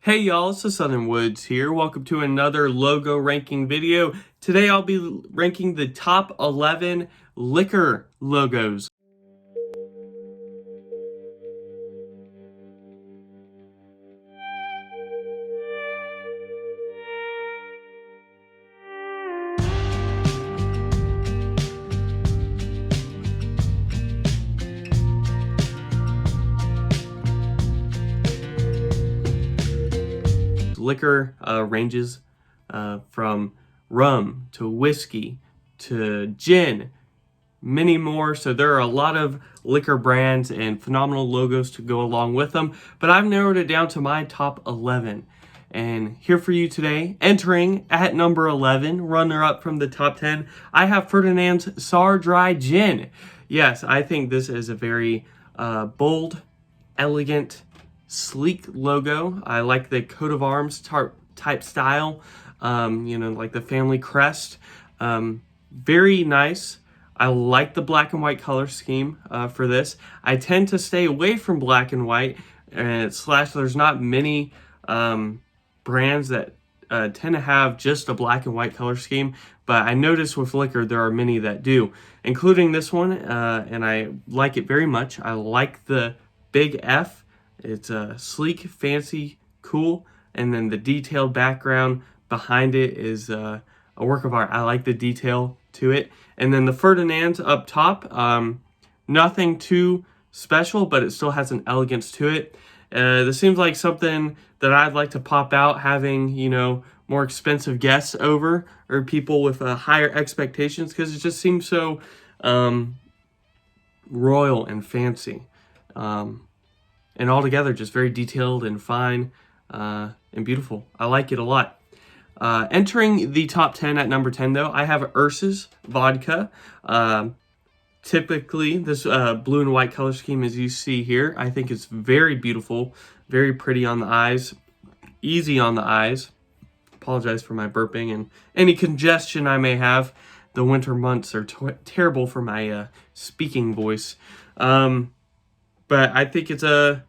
Hey y'all, it's the Southern Woods here. Welcome to another logo ranking video. Today I'll be ranking the top 11 liquor logos. Liquor ranges from rum to whiskey to gin, many more. So there are a lot of liquor brands and phenomenal logos to go along with them. But I've narrowed it down to my top 11. And here for you today, entering at number 11, runner up from the top 10, I have Ferdinand's Sour Dry Gin. Yes, I think this is a very bold, elegant, sleek logo. I like the coat of arms type style, like the family crest. Very nice. I like the black and white color scheme for this. I tend to stay away from black and white, and there's not many brands that tend to have just a black and white color scheme, but I notice with liquor there are many that do, including this one, and I like it very much. I like the big F. It's sleek, fancy, cool, and then the detailed background behind it is a work of art. I like the detail to it. And then the Ferdinand's up top, nothing too special, but it still has an elegance to it. This seems like something that I'd like to pop out, having, more expensive guests over or people with higher expectations, because it just seems so royal and fancy. And altogether just very detailed and fine and beautiful. I like it a lot. Entering the top 10 at number 10, though, I have Ursus Vodka. Typically, this blue and white color scheme, as you see here, I think it's very beautiful, very pretty on the eyes, easy on the eyes. Apologize for my burping and any congestion I may have. The winter months are terrible for my speaking voice. But I think it's a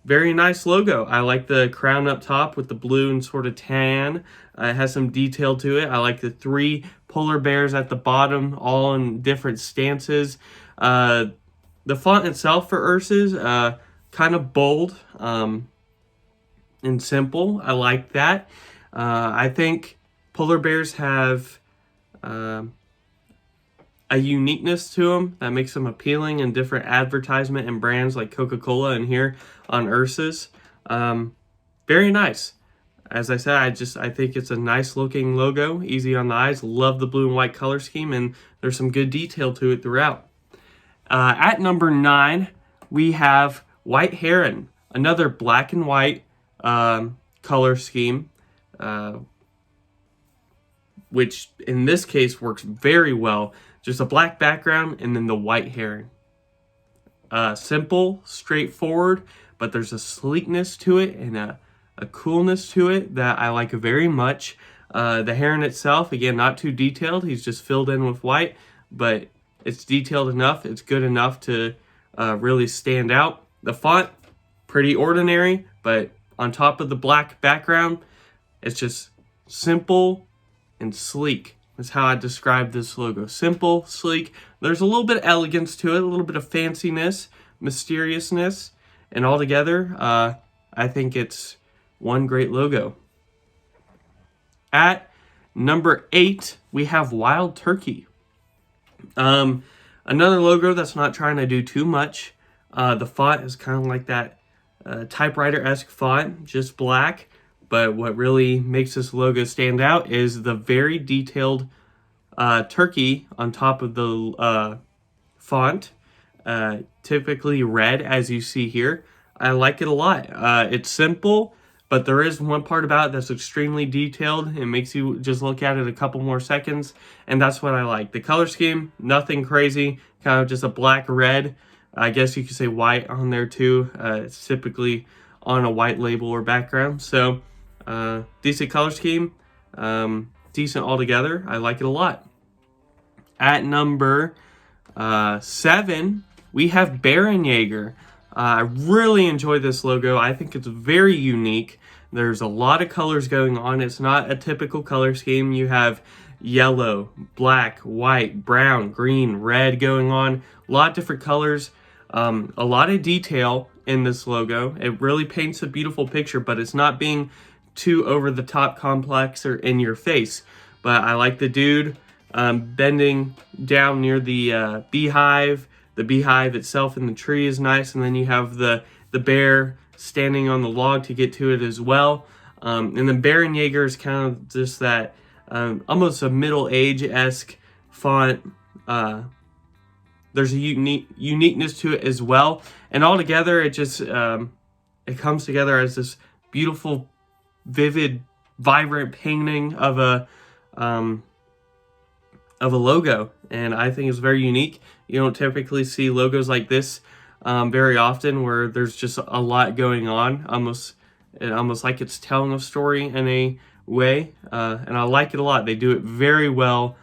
very nice logo. I like the crown up top with the blue and sort of tan. It has some detail to it. I like the 3 polar bears at the bottom, all in different stances. The font itself for Ursus, kind of bold and simple. I like that. I think polar bears have a uniqueness to them that makes them appealing in different advertisement and brands like Coca-Cola and here on Ursus. Very nice. As I said, I think it's a nice looking logo, easy on the eyes. Love the blue and white color scheme, and there's some good detail to it throughout. At number 9, we have White Heron, another black and white color scheme, which in this case works very well. Just a black background and then the white heron. Simple, straightforward, but there's a sleekness to it and a coolness to it that I like very much. The heron itself, again, not too detailed. He's just filled in with white, but it's detailed enough. It's good enough to really stand out. The font, pretty ordinary, but on top of the black background, it's just simple and sleek. That's how I describe this logo. Simple, sleek. There's a little bit of elegance to it, a little bit of fanciness, mysteriousness, and altogether, I think it's one great logo. At number 8, we have Wild Turkey. Another logo that's not trying to do too much. The font is kind of like that typewriter-esque font, just black. But what really makes this logo stand out is the very detailed turkey on top of the font, typically red, as you see here. I like it a lot. It's simple, but there is one part about it that's extremely detailed. It makes you just look at it a couple more seconds, and that's what I like. The color scheme, nothing crazy, kind of just a black-red. I guess you could say white on there too. It's typically on a white label or background. So decent color scheme, decent altogether. I like it a lot. At number 7, we have Baron Jaeger. I really enjoy this logo. I think it's very unique. There's a lot of colors going on. It's not a typical color scheme. You have yellow, black, white, brown, green, red going on. A lot of different colors. A lot of detail in this logo. It really paints a beautiful picture, but it's not being too over the top complex or in your face. But I like the dude bending down near the beehive. The beehive itself in the tree is nice, and then you have the bear standing on the log to get to it as well. And then Baron Yeager is kind of just that almost a middle age-esque font. There's a uniqueness to it as well, and altogether it just it comes together as this beautiful, vivid, vibrant painting of a logo, and I think it's very unique. You don't typically see logos like this very often, where there's just a lot going on, almost like it's telling a story in a way, and I like it a lot. They do it very well.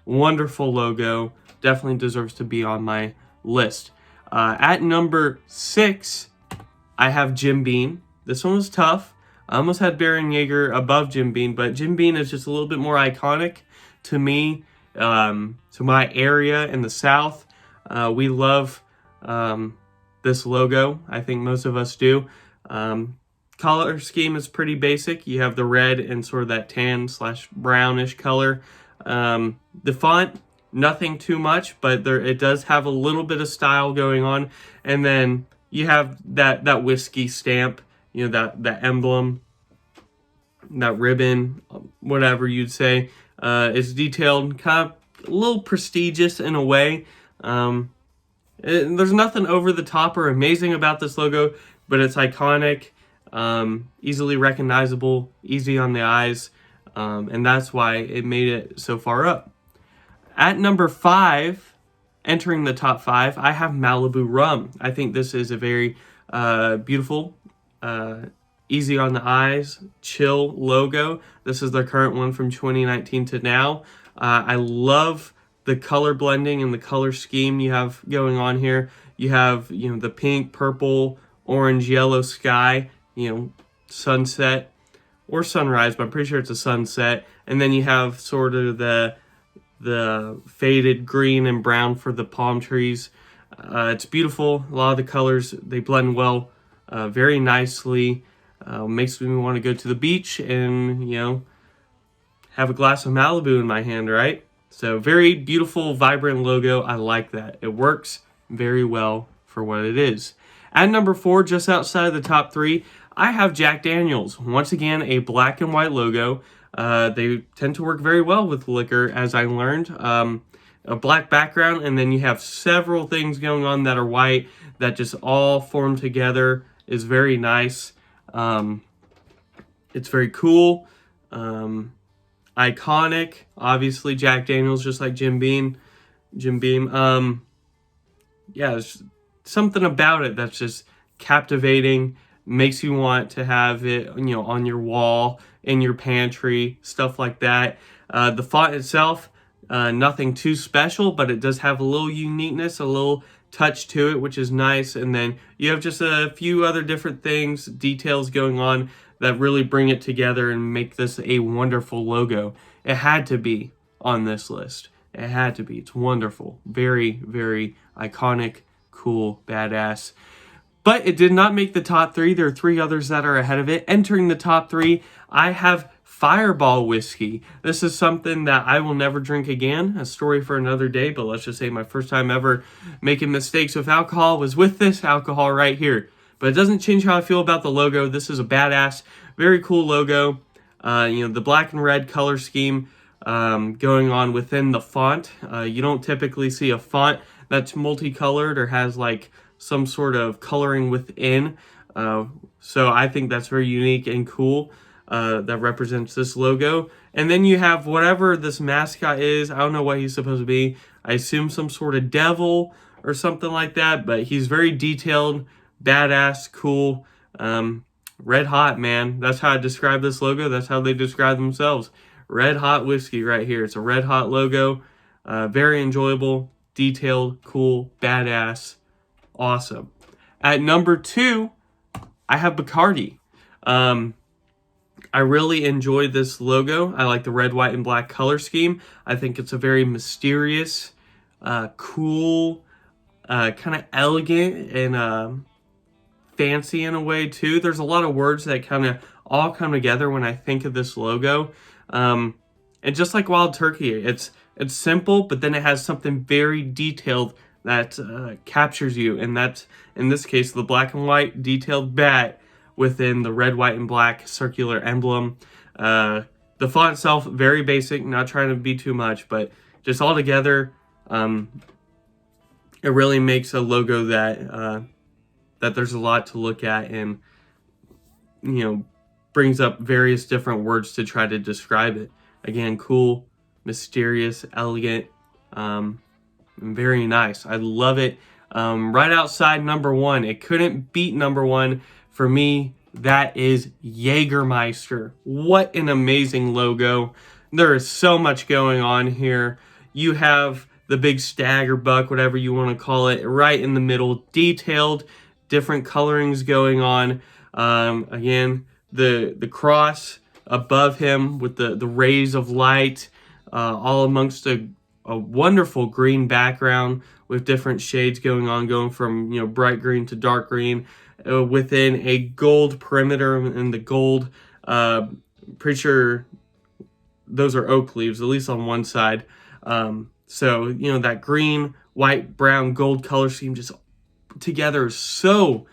Wonderful logo. Definitely deserves to be on my list. At number 6, I have Jim Beam. This one was tough. I almost had Baron Yeager above Jim Beam, but Jim Beam is just a little bit more iconic to me, to my area in the South. We love this logo. I think most of us do. Color scheme is pretty basic. You have the red and sort of that tan/brownish color. The font, nothing too much, but it does have a little bit of style going on. And then you have that whiskey stamp, you know, that emblem, that ribbon, whatever you'd say. It's detailed, kind of a little prestigious in a way. There's nothing over the top or amazing about this logo, but it's iconic, easily recognizable, easy on the eyes, and that's why it made it so far up. At number 5, entering the top 5, I have Malibu Rum. I think this is a very beautiful, easy on the eyes, chill logo. This is the current one from 2019 to now. I love the color blending and the color scheme you have going on here. You have, you know, the pink, purple, orange, yellow sky, you know, sunset or sunrise, but I'm pretty sure it's a sunset. And then you have sort of the faded green and brown for the palm trees. It's beautiful. A lot of the colors, they blend well, very nicely. Makes me want to go to the beach and, you know, have a glass of Malibu in my hand, right? So very beautiful, vibrant logo. I like that. It works very well for what it is. At number 4, just outside of the top 3, I have Jack Daniel's. Once again, a black and white logo. They tend to work very well with liquor, as I learned. A black background, and then you have several things going on that are white that just all form together. Is very nice. It's very cool. Iconic. Obviously, Jack Daniel's, just like Jim Beam. Yeah, there's something about it that's just captivating. Makes you want to have it, you know, on your wall, in your pantry, stuff like that. The font itself, nothing too special, but it does have a little uniqueness, a little touch to it, which is nice. And then you have just a few other different things, details going on that really bring it together and make this a wonderful logo. It had to be on this list. It had to be. It's wonderful. Very, very iconic, cool, badass. But it did not make the top 3. There are 3 others that are ahead of it. Entering the top 3, I have Fireball whiskey. This is something that I will never drink again. A story for another day, but let's just say my first time ever making mistakes with alcohol was with this alcohol right here. But it doesn't change how I feel about the logo. This is a badass, very cool logo. You know, the black and red color scheme going on within the font. You don't typically see a font that's multicolored or has like some sort of coloring within. So I think that's very unique and cool. That represents this logo. And then you have whatever this mascot is. I don't know what he's supposed to be. I assume some sort of devil or something like that, but he's very detailed, badass, cool, red hot, man. That's how I describe this logo. That's how they describe themselves. Red hot whiskey right here. It's a red hot logo. Very enjoyable, detailed, cool, badass, awesome. At number 2, I have Bacardi. I really enjoy this logo. I like the red, white, and black color scheme. I think it's a very mysterious, cool, kind of elegant, and fancy in a way too. There's a lot of words that kind of all come together when I think of this logo. And just like Wild Turkey, it's simple, but then it has something very detailed that captures you. And that's, in this case, the black and white detailed bat within the red, white, and black circular emblem. The font itself, very basic, not trying to be too much, but just all together, it really makes a logo that there's a lot to look at, and brings up various different words to try to describe it. Again, cool, mysterious, elegant, and very nice. I love it. Right outside number 1, it couldn't beat number 1 for me. That is Jägermeister. What an amazing logo. There is so much going on here. You have the big stag or buck, whatever you want to call it, right in the middle, detailed, different colorings going on. Again, the cross above him with the rays of light, all amongst a wonderful green background with different shades going on, going from bright green to dark green, within a gold perimeter, and the gold, pretty sure those are oak leaves, at least on one side. So that green, white, brown, gold color scheme just together is so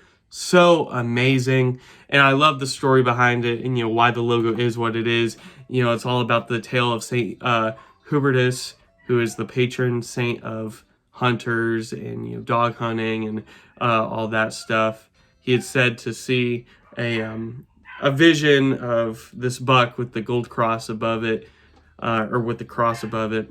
amazing. And I love the story behind it, and why the logo is what it is. It's all about the tale of Saint Hubertus, who is the patron saint of hunters and dog hunting and all that stuff. He had said to see a vision of this buck with the gold cross above it, or with the cross above it.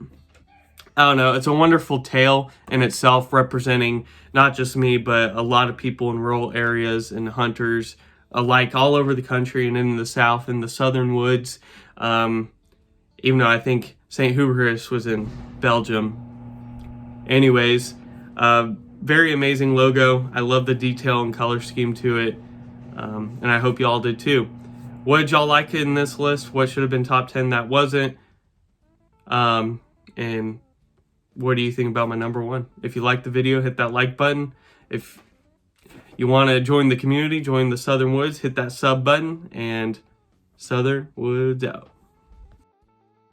I don't know, it's a wonderful tale in itself, representing not just me, but a lot of people in rural areas and hunters alike all over the country and in the South, in the southern woods. Even though I think St. Hubertus was in Belgium. Anyways, very amazing logo. I love the detail and color scheme to it. And I hope you all did too. What did y'all like in this list? What should have been top 10 that wasn't? And what do you think about my number 1? If you liked the video, hit that like button. If you want to join the community, join the Southern Woods, hit that sub button. And Southern Woods out.